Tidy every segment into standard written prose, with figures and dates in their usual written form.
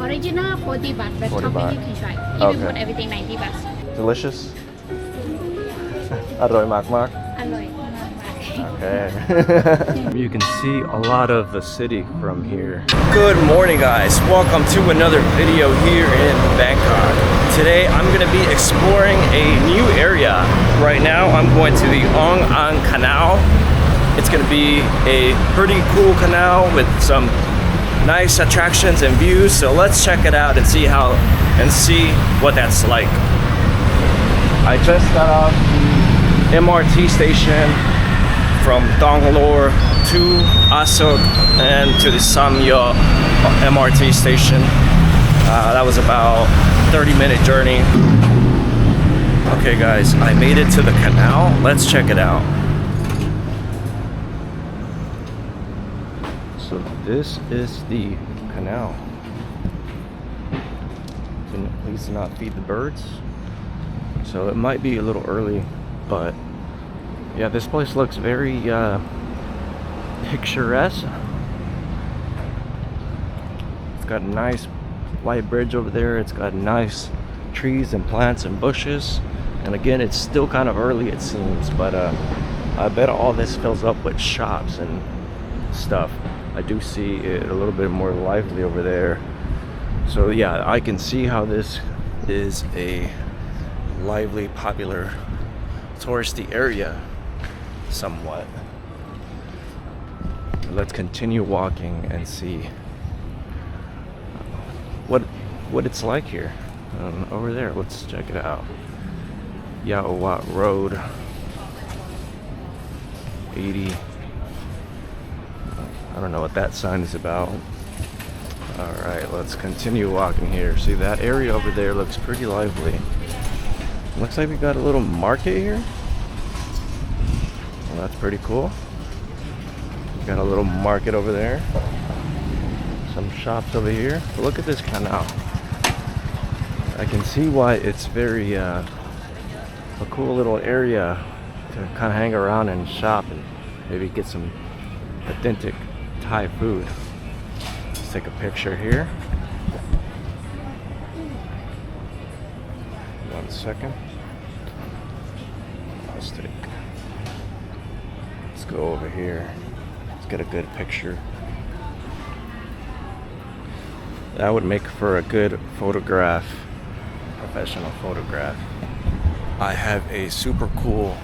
Original 40 baht, but 40 topping baht. you can try. If Okay. you put everything 90 baht. Delicious. อร่อยมาก อร่อยมาก Okay. You can see a lot of the city from here. Good morning, guys. Welcome to another video here in Bangkok. Today I'm going to be exploring a new area. Right now I'm going to the Ong Ang Canal. It's going to be a pretty cool canal with some nice attractions and views. So let's check it out and see what that's like. I just got off the MRT station from Donglor to Asok and to the Samyo MRT station. That was about 30-minute journey. Okay guys, I made it to the canal. Let's check it out. So this is the canal. Can at least not feed the birds. So it might be a little early, but yeah, this place looks very picturesque. It's got a nice white bridge over there. It's got nice trees and plants and bushes. And again, it's still kind of early, it seems, but I bet all this fills up with shops and stuff. I do see it a little bit more lively over there. So yeah, I can see how this is a lively, popular touristy area somewhat. Let's continue walking and see what it's like here. Over there, let's check it out. Yaowat Road 80. I don't know what that sign is about. Alright, let's continue walking here. See, that area over there looks pretty lively. Looks like we got a little market here. Well, that's pretty cool. We got a little market over there. Some shops over here. But look at this canal. I can see why it's very a cool little area to kind of hang around and shop and maybe get some authentic Thai food. Let's take a picture here. 1 second. Let's go over here. Let's get a good picture. That would make for a good photograph, professional photograph. I have a super cool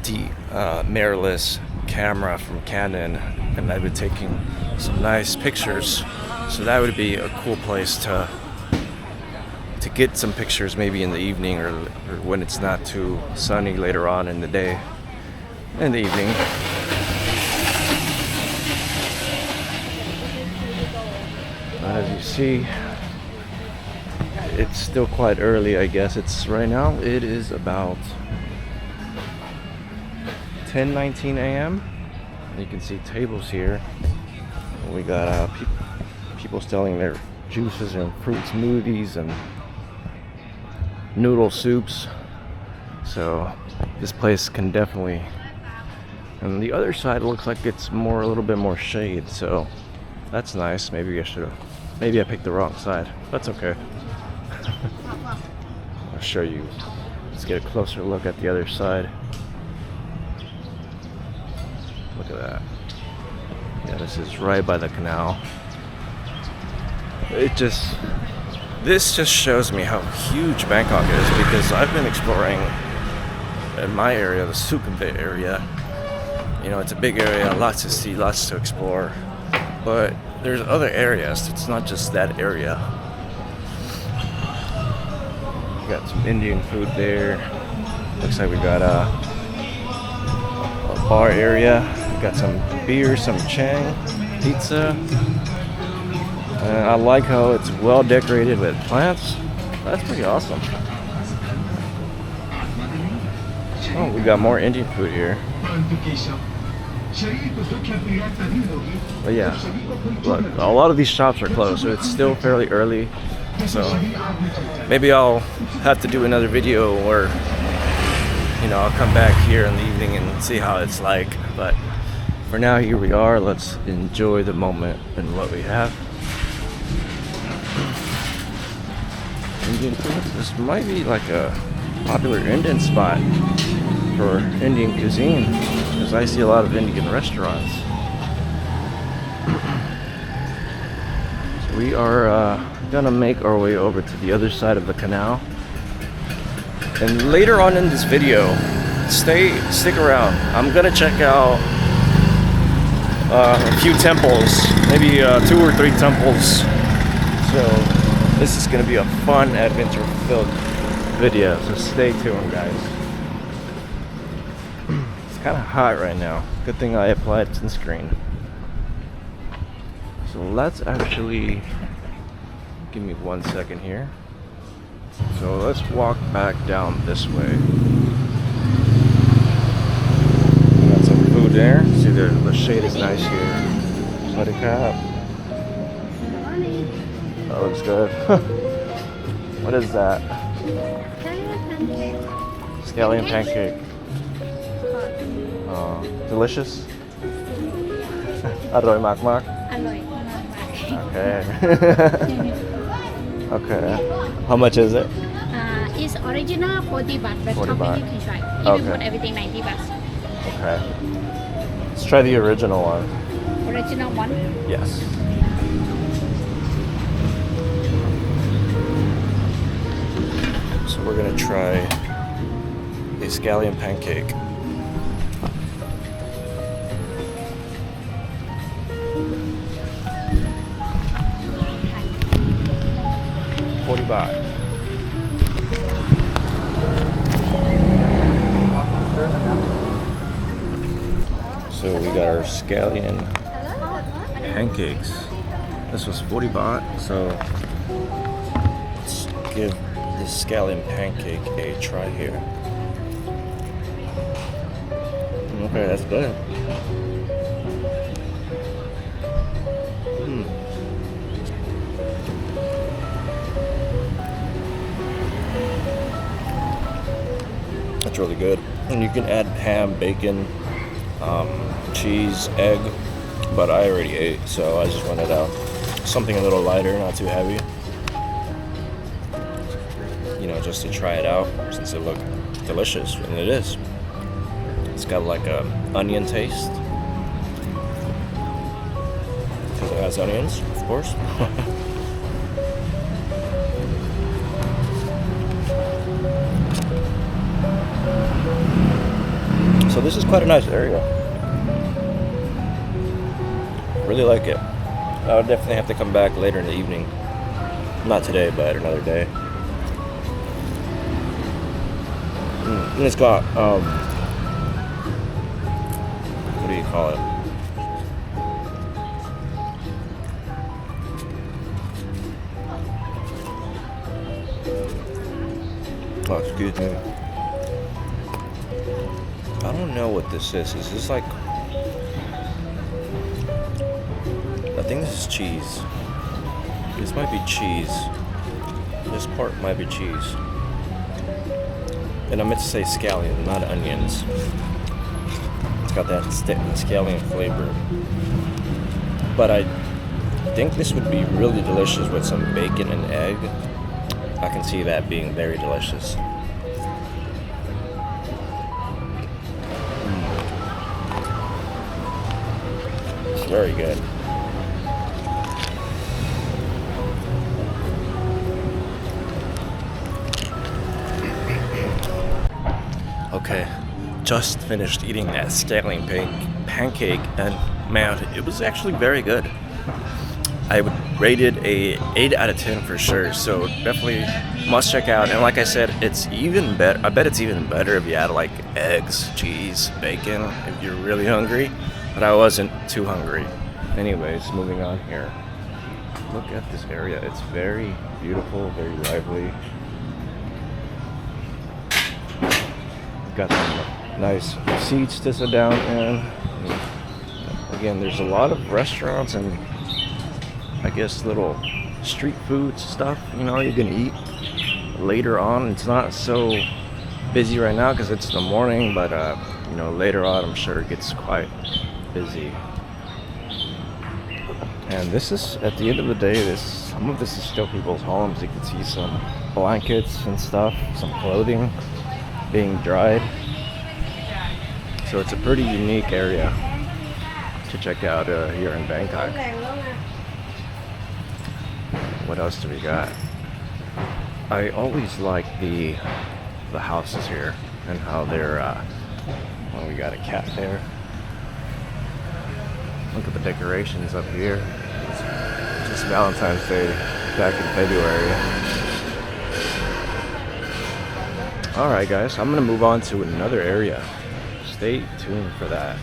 mirrorless camera from Canon, and I've been taking some nice pictures. So that would be a cool place to get some pictures, maybe in the evening or when it's not too sunny later on in the day, in the evening. As you see, it's still quite early, I guess. Right now it is about 10:19 a.m. You can see tables here. We got people selling their juices and fruit smoothies and noodle soups. So this place can definitely, and the other side looks like it's a little bit more shade, so that's nice. Maybe I picked the wrong side. That's okay. I'll show you. Let's get a closer look at the other side. Look at that. Yeah, this is right by the canal. This just shows me how huge Bangkok is, because I've been exploring in my area, the Sukhumvit area. You know, it's a big area, lots to see, lots to explore. But there's other areas. It's not just that area. We got some Indian food there. Looks like we got a bar area. We got some beer, some chang, pizza. And I like how it's well decorated with plants. That's pretty awesome. Oh, we got more Indian food here. But yeah, look, a lot of these shops are closed, so it's still fairly early. So maybe I'll have to do another video where, you know, I'll come back here in the evening and see how it's like. But for now, here we are. Let's enjoy the moment and what we have. Indian food. This might be like a popular Indian spot for Indian cuisine, because I see a lot of Indian restaurants. So we are gonna make our way over to the other side of the canal. And later on in this video, stick around. I'm gonna check out a few temples, maybe 2 or 3 temples. So this is gonna be a fun, adventure-filled video. So stay tuned, guys. It's kind of hot right now. Good thing I applied sunscreen. So let's actually give me 1 second here. So let's walk back down this way. Got some food there. See, the shade is nice here. Sorry, crap. That looks good. What is that? Scallion pancake. Delicious. Aroy mak mak. อร่อยมาก Okay. Okay. How much is it? It's original 40 baht, but 40 topping baht. you can try. If Okay. you put everything 90 baht. Okay. Let's try the original one. Original one. Yes. So we're gonna try a scallion pancake. $40. So we got our scallion pancakes. This was 40 baht, so let's give this scallion pancake a try here. Okay, that's good. That's really good. And you can add ham, bacon, cheese, egg, but I already ate, so I just wanted something a little lighter, not too heavy. You know, just to try it out, since it looked delicious, and it is. It's got like a onion taste, because it has onions, of course. So this is quite a nice area. Really like it. I would definitely have to come back later in the evening. Not today, but another day. And it's got, what do you call it? Oh, excuse me. I don't know what this is. Is this like... I think this is cheese. This might be cheese. This part might be cheese. And I meant to say scallion, not onions. It's got that scallion flavor. But I think this would be really delicious with some bacon and egg. I can see that being very delicious. Very good. Okay, just finished eating that scallion pancake, and man, it was actually very good. I would rate it a 8 out of 10 for sure, so definitely must check out. And like I said, it's even better. I bet it's even better if you add like eggs, cheese, bacon, if you're really hungry. But I wasn't too hungry. Anyways, moving on here. Look at this area. It's very beautiful, very lively. Got some nice seats to sit down in. Again, there's a lot of restaurants and I guess little street food stuff, you know, you can eat later on. It's not so busy right now because it's the morning, but you know, later on I'm sure it gets quite busy. And this is, at the end of the day, this Some of this is still people's homes. You can see some blankets and stuff, some clothing being dried. So it's a pretty unique area to check out here in Bangkok. What else do we got? I always like the houses here and how they're well, we got a cat there. Look at the decorations up here. It's just Valentine's Day back in February. Alright guys, I'm gonna move on to another area. Stay tuned for that.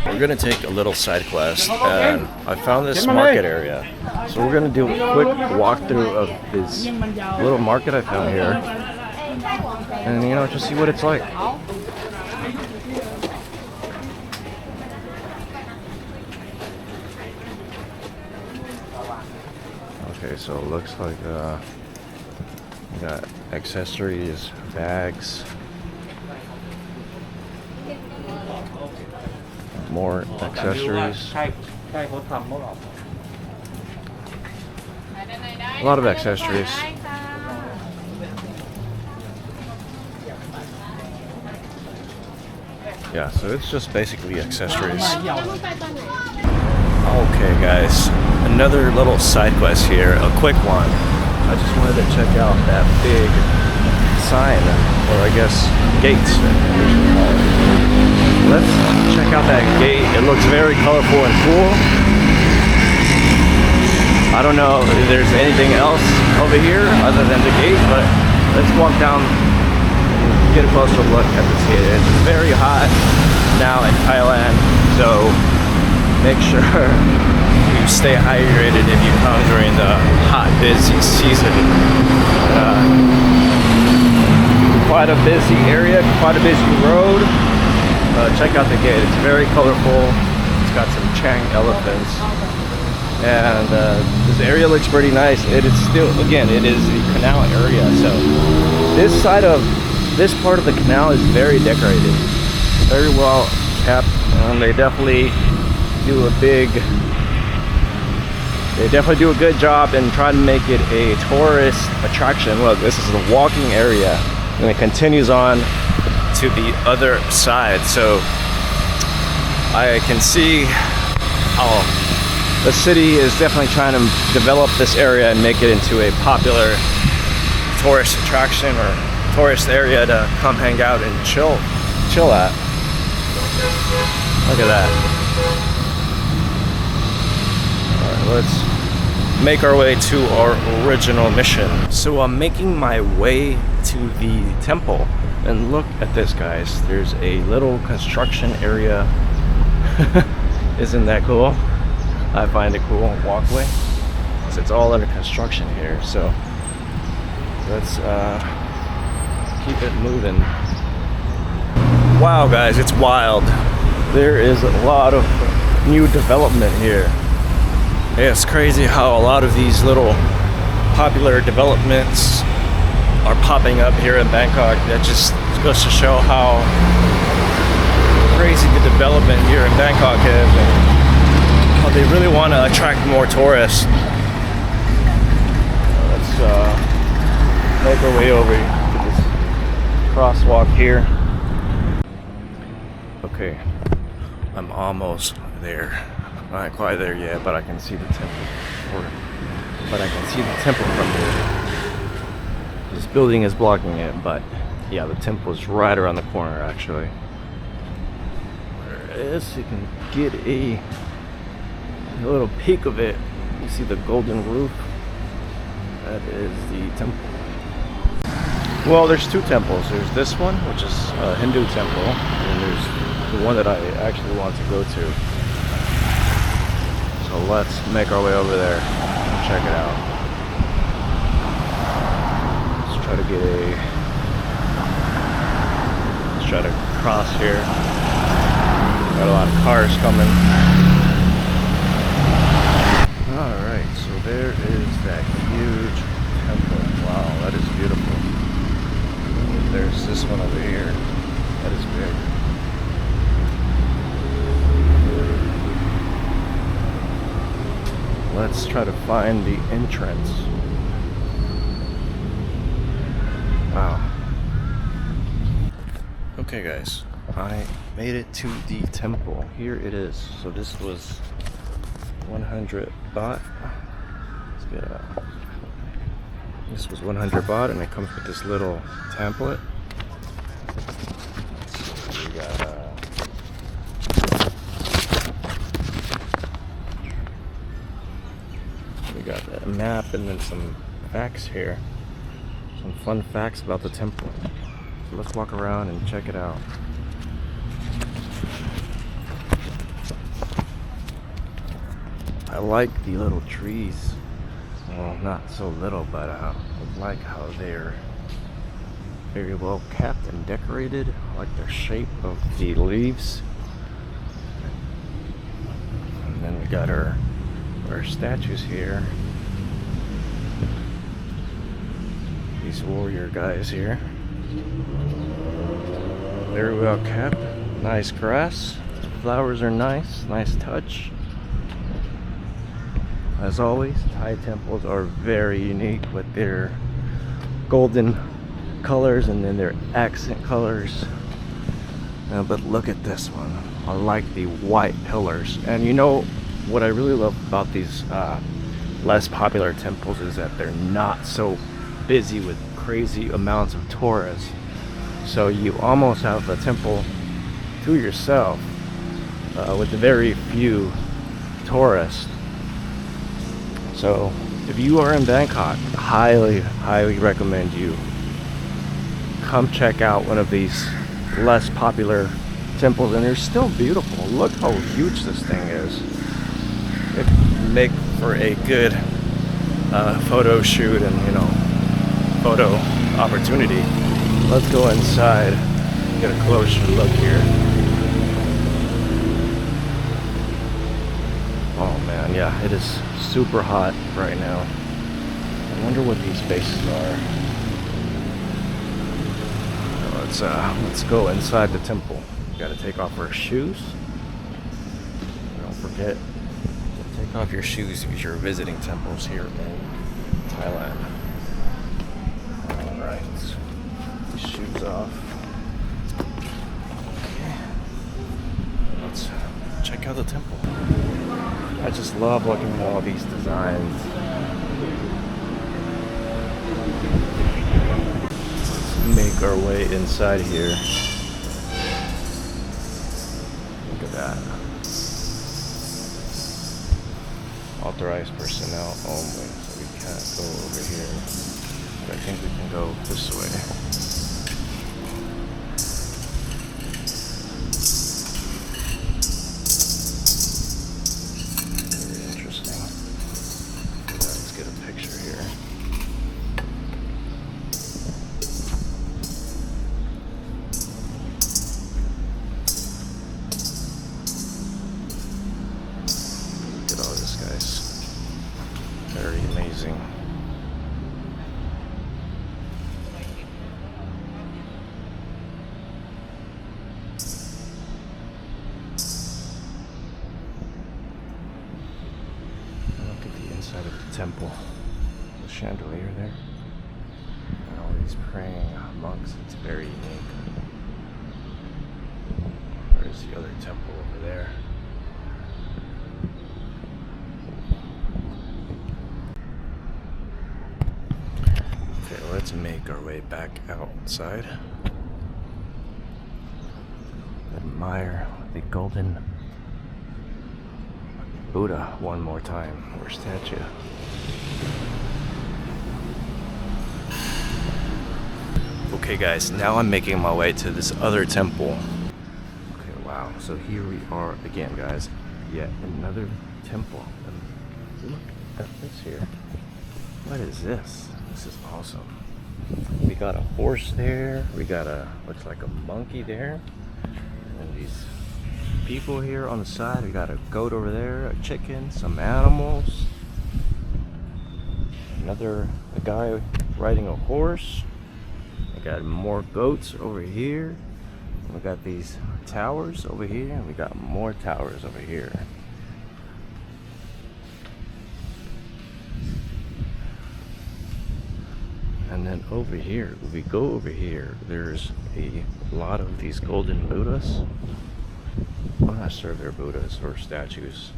We're gonna take a little side quest, and I found this market area. So we're gonna do a quick walkthrough of this little market I found here, and you know, just see what it's like. Okay, so it looks like we got accessories, bags. More accessories. A lot of accessories. Yeah, so it's just basically accessories. Okay guys, another little side quest here, a quick one. I just wanted to check out that big sign, or I guess gates. Let's check out that gate. It looks very colorful and cool. I don't know if there's anything else over here other than the gate, but let's walk down and get a closer look at this gate. It's very hot now in Thailand, so make sure you stay hydrated if you come during the hot, busy season. Quite a busy area, quite a busy road. Check out the gate, it's very colorful. It's got some Chang elephants. And this area looks pretty nice. It is still, again, it is a canal area. So this part of the canal is very decorated. Very well kept. They definitely do a good job and try to make it a tourist attraction. Look, this is the walking area. And it continues on to the other side, so I can see how the city is definitely trying to develop this area and make it into a popular tourist attraction or tourist area to come hang out and chill at. Look at that. Alright, let's make our way to our original mission. So I'm making my way to the temple, and look at this guys, there's a little construction area. Isn't that cool? I find it cool. Walkway, so it's all under construction here, so let's keep it moving. Wow guys, it's wild. There is a lot of new development here. Yeah, it's crazy how a lot of these little popular developments are popping up here in Bangkok. That just goes to show how crazy the development here in Bangkok is, and how they really want to attract more tourists. Let's make our way over to this crosswalk here. Okay, I'm almost there. Not quite there yet, but I can see the temple. But I can see the temple from here. This building is blocking it, but yeah, the temple is right around the corner actually. There it is. You can get a little peek of it. You see the golden roof. That is the temple. Well, there's two temples. There's this one, which is a Hindu temple, and there's the one that I actually want to go to. So let's make our way over there and check it out. Let's try to cross here. Got a lot of cars coming. Alright, so there is that huge temple. Wow, that is beautiful. There's this one over here. That is big. let's try to find the entrance. Wow. Okay guys, I made it to the temple. Here it is. So this was 100 baht. Let's get a. This was 100 baht, and it comes with this little template. We got that map and then some facts here. Some fun facts about the temple. So let's walk around and check it out. I like the little trees. Well, not so little, but I like how they're very well kept and decorated. I like the shape of the leaves. And then we got our statues here. These warrior guys here. Very well kept. Nice grass. Flowers are nice. Nice touch. As always, Thai temples are very unique with their golden colors and then their accent colors. But look at this one. I like the white pillars. And you know what I really love about these less popular temples is that they're not so busy with crazy amounts of tourists. So you almost have the temple to yourself with very few tourists. So if you are in Bangkok, highly recommend you come check out one of these less popular temples, and they're still beautiful. Look how huge this thing is. It make for a good photo shoot and photo opportunity. Let's go inside, get a closer look here. Oh man, yeah, it is super hot right now. I wonder what these spaces are. Let's go inside the temple. We gotta take off our shoes. Don't forget to take off your shoes if you're visiting temples here in Thailand. Alright, these shoes off. Okay. Let's check out the temple. I just love looking at all these designs. Let's make our way inside here. Look at that. Authorized personnel only, so we can't go over here. But I think we can go this way. Very amazing. Look at the inside of the temple. The chandelier there. And all these praying monks. It's very unique. Where's the other temple over there? Let's make our way back outside. Admire the golden Buddha one more time, or statue. Okay guys, now I'm making my way to this other temple. Okay, wow, so here we are again guys, yet another temple. And look at this here. What is this? This is awesome. We got a horse there. We got looks like a monkey there. And these people here on the side. We got a goat over there, a chicken, some animals. A guy riding a horse. We got more goats over here. We got these towers over here. And we got more towers over here. over here, we go over here, there's a lot of these golden Buddhas. I'm not sure if they're Buddhas or statues.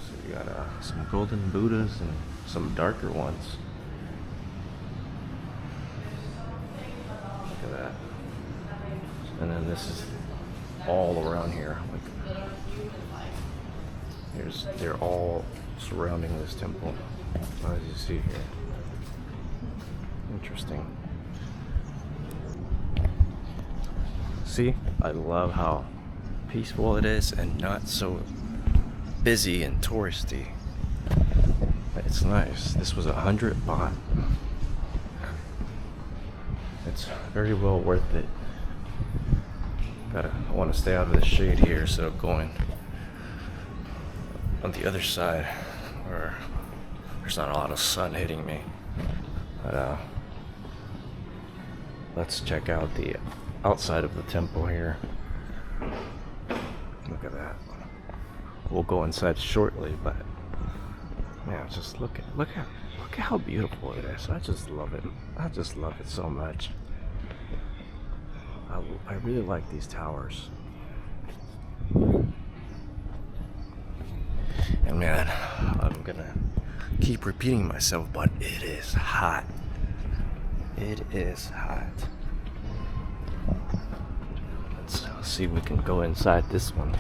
So we got some golden Buddhas and some darker ones. Look at that. And then this is all around here. Like, they're all surrounding this temple, as you see here. Interesting. See, I love how peaceful it is and not so busy and touristy. It's nice. This was 100 baht. It's very well worth it. I want to stay out of the shade here instead of going on the other side where there's not a lot of sun hitting me. But let's check out the outside of the temple here. Look at that. We'll go inside shortly, but man, just look at how beautiful it is. I just love it. I just love it so much. I really like these towers. And man, I'm gonna keep repeating myself, but it is hot. It is hot. Let's see if we can go inside this one.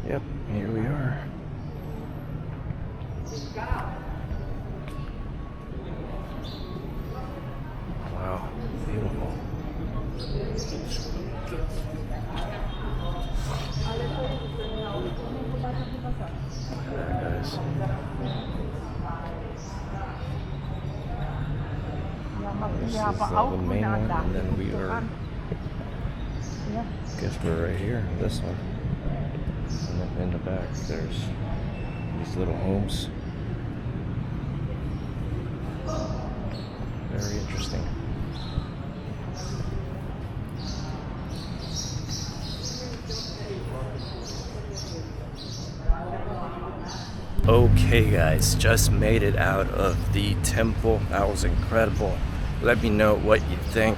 Yep, here we are. Wow, beautiful. There, guys. This is the main one, and then we are, I guess we're right here, this one. And then in the back, there's these little homes. Very interesting. Okay guys, just made it out of the temple. That was incredible. Let me know what you think.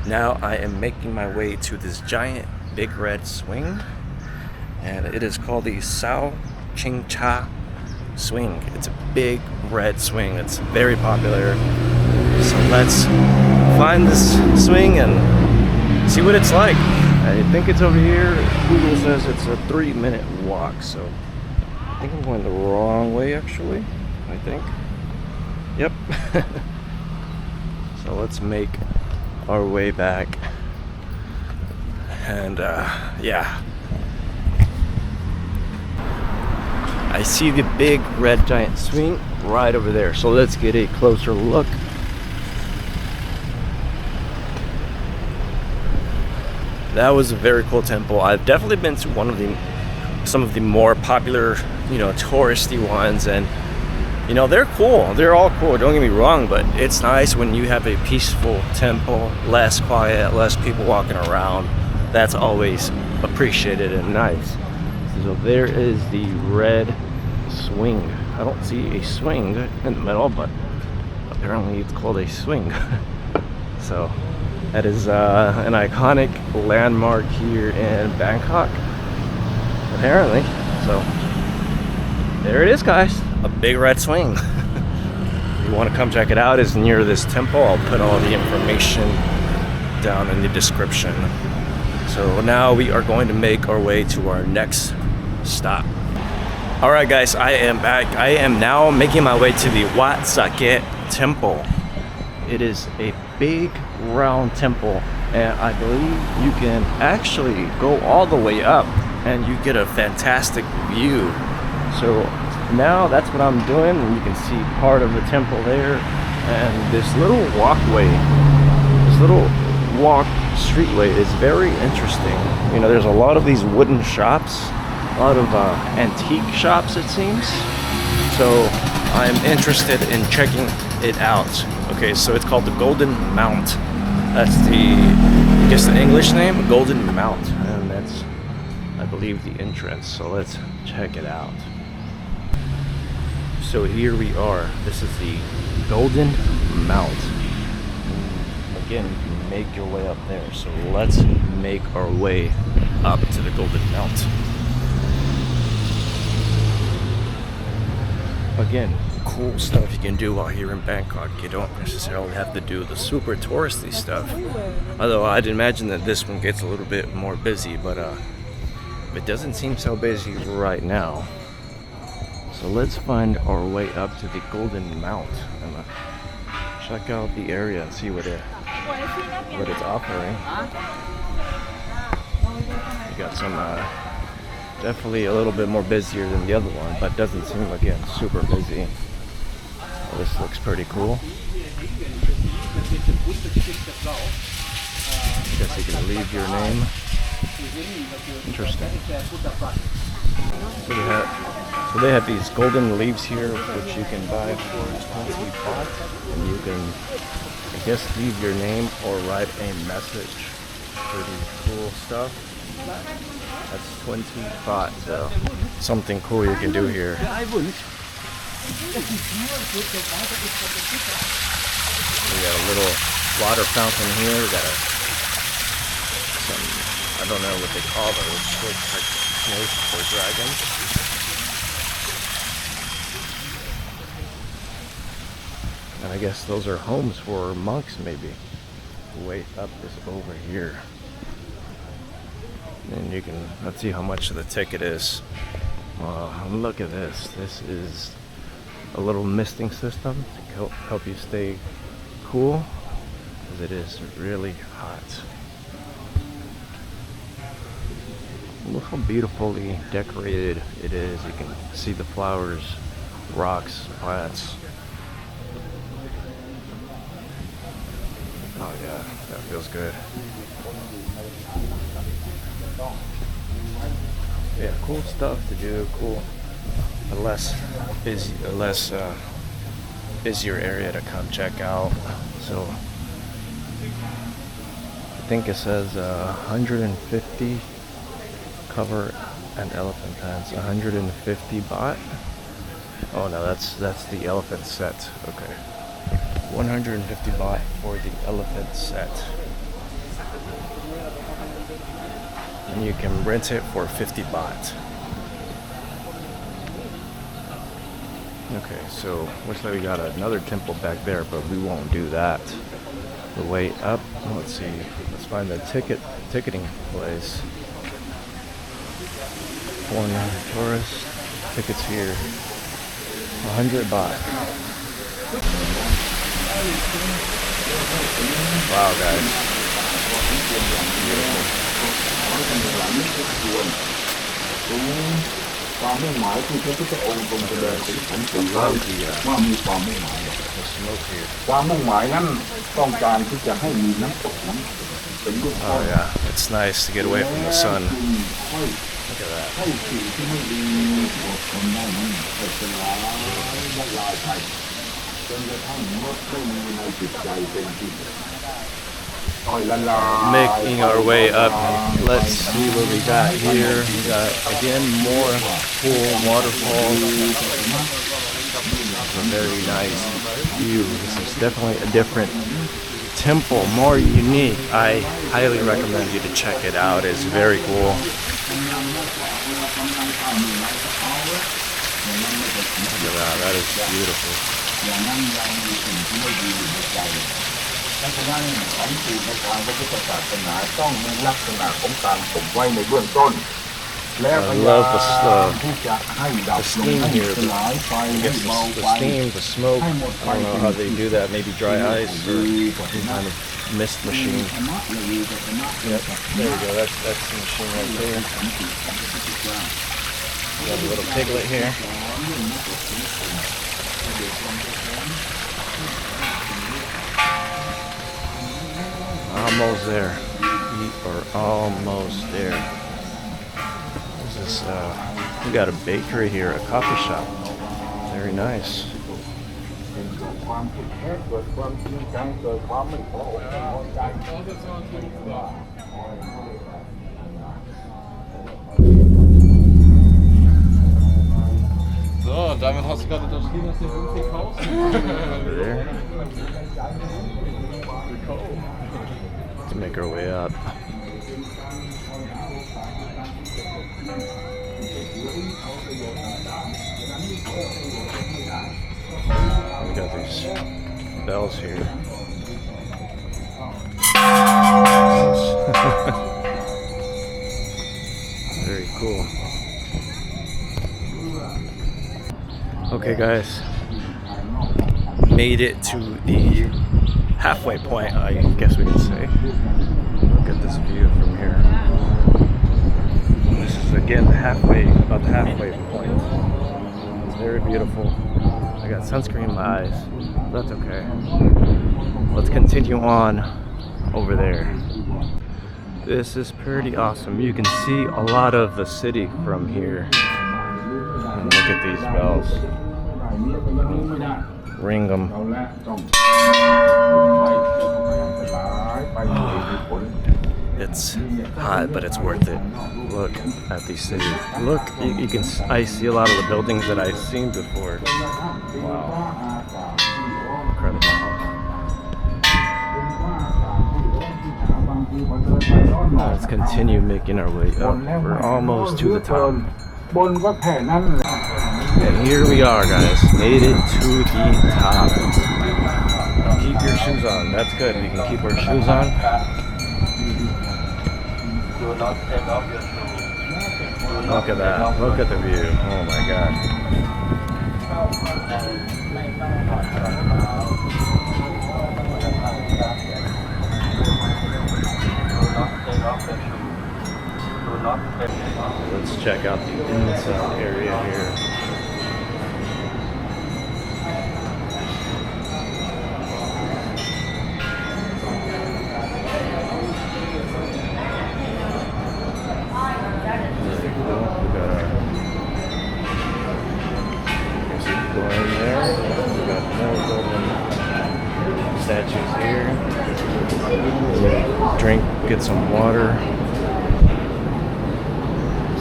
Now I am making my way to this giant big red swing, and it is called the Sao Ching Cha swing. It's a big red swing. It's very popular. So let's find this swing and see what it's like. I think it's over here. Google says it's a 3-minute walk, so I think I'm going the wrong way actually. I think. Yep. So let's make our way back. And yeah. I see the big red giant swing right over there. So let's get a closer look. That was a very cool temple. I've definitely been to some of the more popular, touristy ones, and they're cool. They're all cool, don't get me wrong, but it's nice when you have a peaceful temple, less quiet, less people walking around. That's always appreciated and nice. So there is the red swing. I don't see a swing in the middle, but apparently it's called a swing. So that is an iconic landmark here in Bangkok, apparently. So there it is, guys. A big red swing. If you want to come check it out, it's near this temple. I'll put all the information down in the description. So now we are going to make our way to our next stop. All right, guys, I am back. I am now making my way to the Wat Saket Temple. It is a big round temple, and I believe you can actually go all the way up and you get a fantastic view. So now that's what I'm doing, and you can see part of the temple there, and this little walkway, this little streetway is very interesting. There's a lot of these wooden shops, a lot of antique shops, it seems. So I'm interested in checking it out. Okay, so it's called the Golden Mount. That's I guess the English name, Golden Mount, and that's, I believe, the entrance. So let's check it out. So here we are. This is the Golden Mount. And again, you can make your way up there. So let's make our way up to the Golden Mount. Again, cool stuff you can do while here in Bangkok. You don't necessarily have to do the super touristy stuff. Although I'd imagine that this one gets a little bit more busy, but it doesn't seem so busy right now. So let's find our way up to the Golden Mount and check out the area and see what it's offering. You got some definitely a little bit more busier than the other one, but doesn't seem, again, super busy. Well, this looks pretty cool. I guess you can leave your name. Interesting. So they have these golden leaves here, which you can buy for 20 baht, and you can, I guess, leave your name or write a message. Pretty cool stuff. That's 20 baht, so something cool you can do here. We got a little water fountain here. We got some, I don't know what they call those, like snakes or dragons. And I guess those are homes for monks, maybe. Way up is over here. And you can, let's see how much the ticket is. Look at this. This is a little misting system to help you stay cool, because it is really hot. Look how beautifully decorated it is. You can see the flowers, rocks, plants. Oh yeah, that feels good. Yeah, cool stuff to do. Cool, a less busier area to come check out. So I think it says 150 cover and elephant pants. 150 baht. Oh no, that's the elephant set. Okay, 150 baht for the elephant set. And you can rent it for 50 baht. Okay, so looks like we got another temple back there, but we won't do that. The way up, let's see, let's find the ticketing place. Foreigner tourist tickets here, 100 baht. Wow, guys. Beautiful. ความมุ่งหมายที่พระพุทธองค์ทรงแสดงถึงผลผลว่ามีความมุ่งหมายความมุ่งหมายนั้นต้องการที่จะให้มีน้ำตกน้ำเป็นรูป Oh yeah, it's nice to get away from the sun. Look at that. ให้สิ่งที่ไม่ดีอดทนได้นั้นเป็นร้ายละลายไปจนกระทั่งมดไม่มีในจิตใจเป็นที่ Making our way up. Let's see what we got here. We got, again, more cool waterfalls. A very nice view. This is definitely a different temple, more unique. I highly recommend you to check it out. It's very cool. Look at that. That is beautiful. ดังนั้นสันติในทางพระพุทธศาสนาต้องมีลักษณะของการข่มไว้ในเบื้องต้นและพยายามที่จะให้ดับลงให้สลายไฟให้เบาไฟ the smoke. I don't know how they do that. Maybe dry ice or some kind of mist machine. Yep, there we go. That's the machine right there. We have a little piglet here. Almost there. We are almost there. This is we got a bakery here, a coffee shop. Very nice. ความผิดแค่เกิดความจริงจังเกิดความไม่พออกไม่พอใจ So, damit hast du gerade unterschrieben, dass du 50.000. Over there. Let's make our way up. We got these bells here. Very cool. Okay guys, made it to the halfway point, I guess we can say. Look at this view from here. This is again about the halfway point. It's very beautiful. I got sunscreen in my eyes, but that's okay. Let's continue on over there. This is pretty awesome. You can see a lot of the city from here. And look at these bells. Ring them. It's hot, but it's worth it. Look at these cities. Look, you can. I see a lot of the buildings that I've seen before. Wow, incredible. Let's continue making our way up. We're almost to the top. And here we are, guys. Made it to the top. Keep your shoes on. That's good. We can keep our shoes on. Look at that. Look at the view. Oh my god. Let's check out the inside area here. Very cool. We got our going there. We got more golden statues here. Drink, get some water.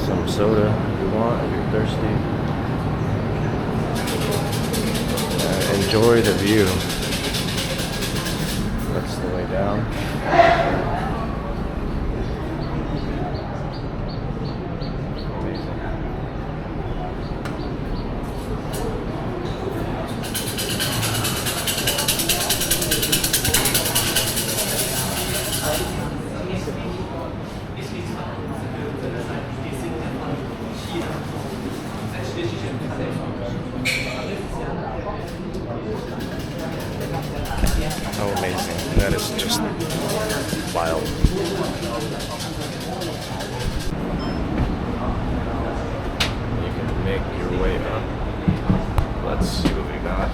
Some soda if you want, if you're thirsty. Enjoy the view. That's the way down. Amazing. How amazing. That is just wild. You can make your way up. Let's see what we got.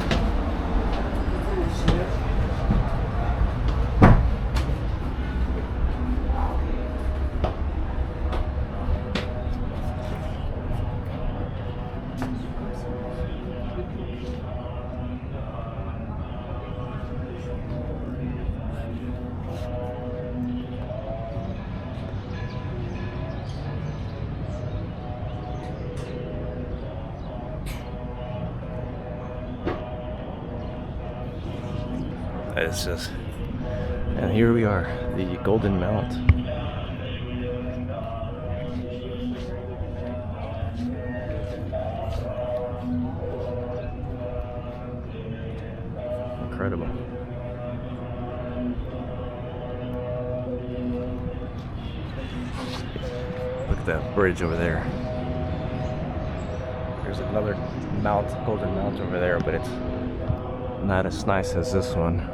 It's just, and here we are, the Golden Mount. Incredible. Look at that bridge over there. There's another mount, Golden Mount over there, but it's not as nice as this one.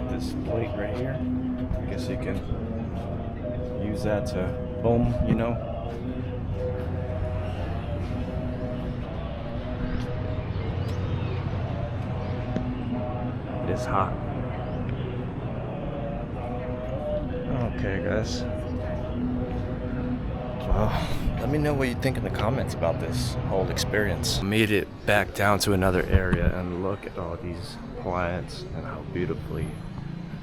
This plate right here. I guess you can use that to boom, you know. It is hot. Okay, guys. Well, Let me know what you think in the comments about this whole experience. Made it back down to another area, and look at all these plants and how beautifully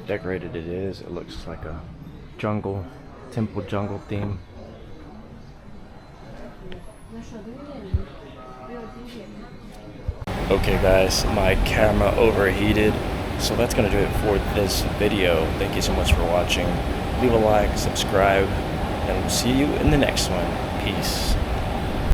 decorated it is. It looks like a jungle, temple jungle theme. Okay guys, my camera overheated, so that's gonna do it for this video. Thank you so much for watching. Leave a like, subscribe, and we'll see you in the next one. Peace.